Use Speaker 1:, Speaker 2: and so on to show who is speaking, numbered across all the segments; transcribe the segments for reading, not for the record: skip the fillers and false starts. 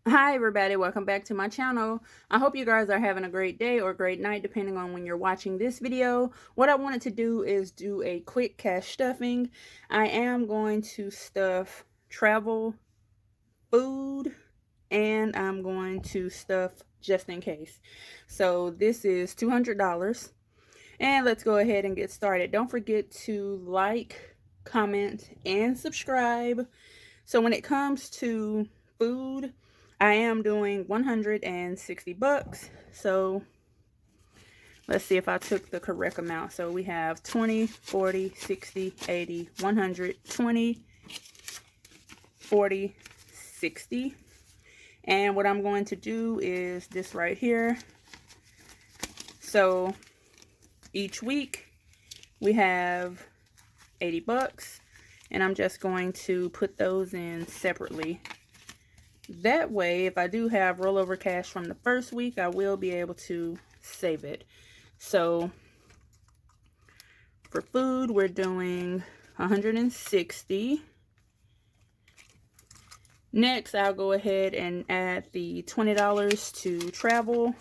Speaker 1: Hi everybody, welcome back to my channel. I hope you guys are having a great day or great night depending on when you're watching this video. What I wanted to do is do a quick cash stuffing. I am going to stuff travel, food, and I'm going to stuff just in case. So this is $200 and let's go ahead and get started. Don't forget to like, comment, and subscribe. So when it comes to food, I am doing 160 bucks. So let's see if I took the correct amount. So we have 20, 40, 60, 80, 100, 20, 40, 60. And what I'm going to do is this right here. So each week we have 80 bucks. And I'm just going to put those in separately. That way, if I do have rollover cash from the first week, I will be able to save it. So for food, we're doing 160. Next, I'll go ahead and add the $20 to travel.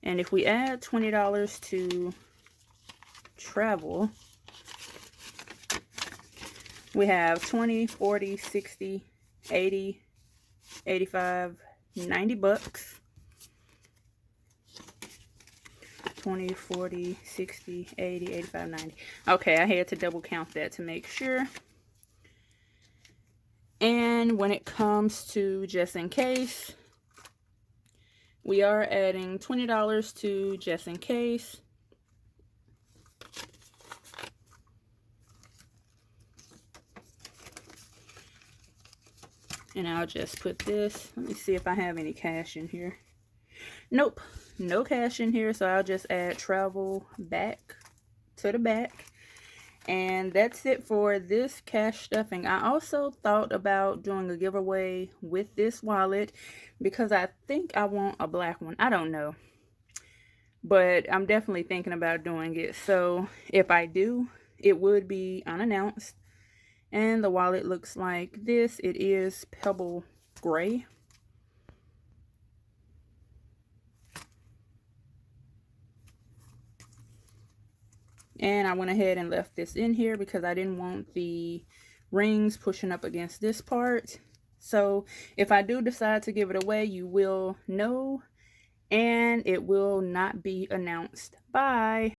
Speaker 1: And if we add $20 to travel, we have 20, 40, 60, 80, 85, 90 bucks. 20, 40, 60, 80, 85, 90. Okay, I had to double count that to make sure. And when it comes to just in case, we are adding $20 to just in case. And I'll just put this. Let me see if I have any cash in here. Nope, no cash in here. So I'll just add travel back to the back. And that's it for this cash stuffing. I also thought about doing a giveaway with this wallet because I think I want a black one. I don't know. But I'm definitely thinking about doing it. So if I do, it would be unannounced. And the wallet looks like this. It is pebble gray. And I went ahead and left this in here because I didn't want the rings pushing up against this part. So if I do decide to give it away, you will know. And it will not be announced. Bye.